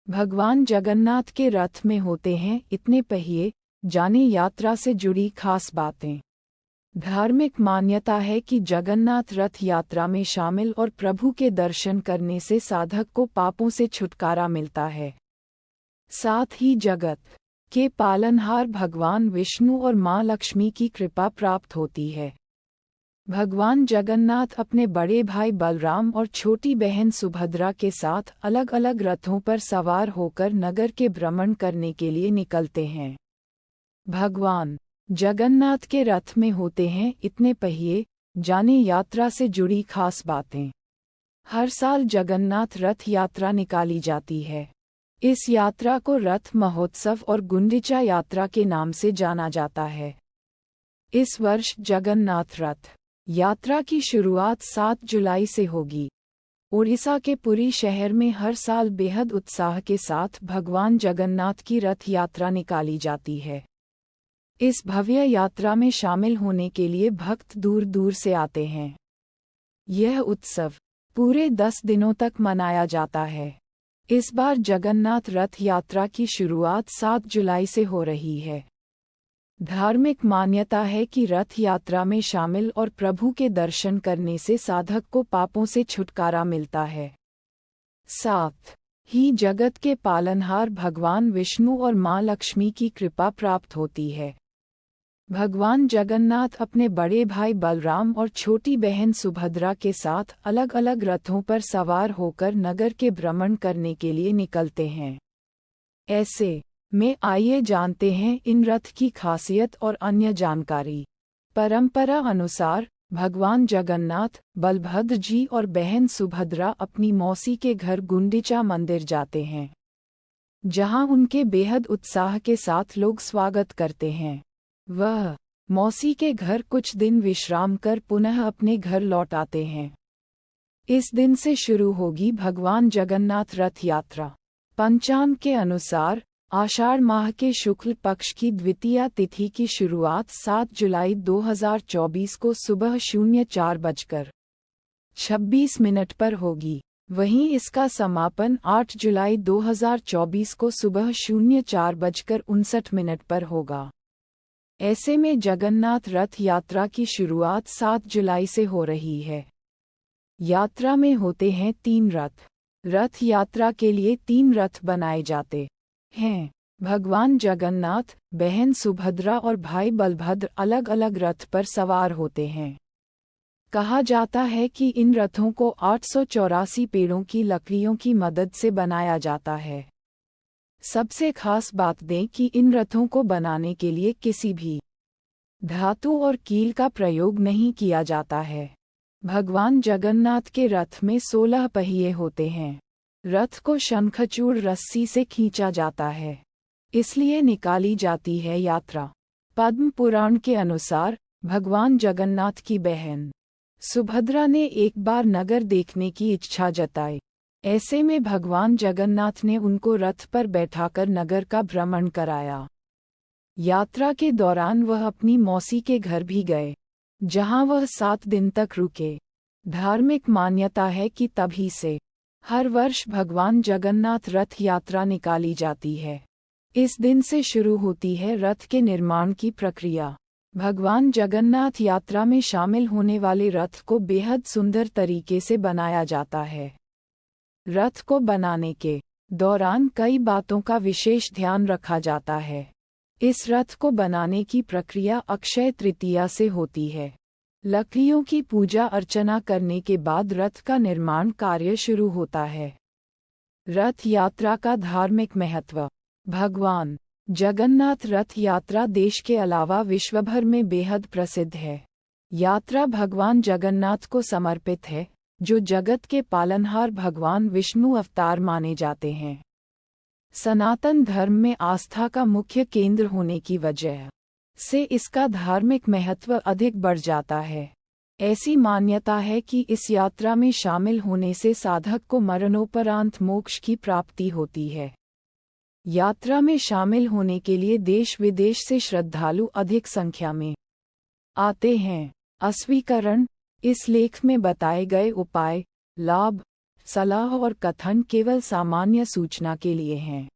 भगवान जगन्नाथ के रथ में होते हैं इतने पहिए, जाने यात्रा से जुड़ी खास बातें। धार्मिक मान्यता है कि जगन्नाथ रथ यात्रा में शामिल और प्रभु के दर्शन करने से साधक को पापों से छुटकारा मिलता है। साथ ही जगत के पालनहार भगवान विष्णु और मां लक्ष्मी की कृपा प्राप्त होती है। भगवान जगन्नाथ अपने बड़े भाई बलराम और छोटी बहन सुभद्रा के साथ अलग अलग रथों पर सवार होकर नगर के भ्रमण करने के लिए निकलते हैं। भगवान जगन्नाथ के रथ में होते हैं इतने पहिए, जाने यात्रा से जुड़ी खास बातें। हर साल जगन्नाथ रथ यात्रा निकाली जाती है। इस यात्रा को रथ महोत्सव और गुंडिचा यात्रा के नाम से जाना जाता है। इस वर्ष जगन्नाथ रथ यात्रा की शुरुआत 7 जुलाई से होगी। उड़ीसा के पुरी शहर में हर साल बेहद उत्साह के साथ भगवान जगन्नाथ की रथ यात्रा निकाली जाती है। इस भव्य यात्रा में शामिल होने के लिए भक्त दूर दूर से आते हैं। यह उत्सव पूरे 10 दिनों तक मनाया जाता है। इस बार जगन्नाथ रथ यात्रा की शुरुआत 7 जुलाई से हो रही है। धार्मिक मान्यता है कि रथ यात्रा में शामिल और प्रभु के दर्शन करने से साधक को पापों से छुटकारा मिलता है। साथ ही जगत के पालनहार भगवान विष्णु और मां लक्ष्मी की कृपा प्राप्त होती है। भगवान जगन्नाथ अपने बड़े भाई बलराम और छोटी बहन सुभद्रा के साथ अलग अलग रथों पर सवार होकर नगर के भ्रमण करने के लिए निकलते हैं। ऐसे में आइए जानते हैं इन रथ की खासियत और अन्य जानकारी। परंपरा अनुसार भगवान जगन्नाथ, बलभद्र जी और बहन सुभद्रा अपनी मौसी के घर गुंडिचा मंदिर जाते हैं, जहां उनके बेहद उत्साह के साथ लोग स्वागत करते हैं। वह मौसी के घर कुछ दिन विश्राम कर पुनः अपने घर लौट आते हैं। इस दिन से शुरू होगी भगवान जगन्नाथ रथ यात्रा। पंचांग के अनुसार आषाढ़ माह के शुक्ल पक्ष की द्वितीया तिथि की शुरुआत 7 जुलाई 2024 को सुबह 04:26 पर होगी। वहीं इसका समापन 8 जुलाई 2024 को सुबह 04:59 पर होगा। ऐसे में जगन्नाथ रथ यात्रा की शुरुआत 7 जुलाई से हो रही है। यात्रा में होते हैं 3 रथ। रथ यात्रा के लिए 3 रथ बनाए जाते हैं। भगवान जगन्नाथ, बहन सुभद्रा और भाई बलभद्र अलग अलग रथ पर सवार होते हैं। कहा जाता है कि इन रथों को 884 पेड़ों की लकड़ियों की मदद से बनाया जाता है। सबसे खास बात दें कि इन रथों को बनाने के लिए किसी भी धातु और कील का प्रयोग नहीं किया जाता है। भगवान जगन्नाथ के रथ में 16 पहिए होते हैं। रथ को शंखचूड़ रस्सी से खींचा जाता है, इसलिए निकाली जाती है यात्रा। पद्म पुराण के अनुसार भगवान जगन्नाथ की बहन सुभद्रा ने एक बार नगर देखने की इच्छा जताई। ऐसे में भगवान जगन्नाथ ने उनको रथ पर बैठाकर नगर का भ्रमण कराया। यात्रा के दौरान वह अपनी मौसी के घर भी गए, जहां वह 7 दिन तक रुके। धार्मिक मान्यता है कि तभी से हर वर्ष भगवान जगन्नाथ रथ यात्रा निकाली जाती है। इस दिन से शुरू होती है रथ के निर्माण की प्रक्रिया। भगवान जगन्नाथ यात्रा में शामिल होने वाले रथ को बेहद सुंदर तरीके से बनाया जाता है। रथ को बनाने के दौरान कई बातों का विशेष ध्यान रखा जाता है। इस रथ को बनाने की प्रक्रिया अक्षय तृतीया से होती है। लकड़ियों की पूजा अर्चना करने के बाद रथ का निर्माण कार्य शुरू होता है। रथ यात्रा का धार्मिक महत्व। भगवान जगन्नाथ रथ यात्रा देश के अलावा विश्वभर में बेहद प्रसिद्ध है। यात्रा भगवान जगन्नाथ को समर्पित है, जो जगत के पालनहार भगवान विष्णु अवतार माने जाते हैं। सनातन धर्म में आस्था का मुख्य केंद्र होने की वजह से इसका धार्मिक महत्व अधिक बढ़ जाता है। ऐसी मान्यता है कि इस यात्रा में शामिल होने से साधक को मरणोपरांत मोक्ष की प्राप्ति होती है। यात्रा में शामिल होने के लिए देश विदेश से श्रद्धालु अधिक संख्या में आते हैं। अस्वीकरण। इस लेख में बताए गए उपाय, लाभ, सलाह और कथन केवल सामान्य सूचना के लिए हैं।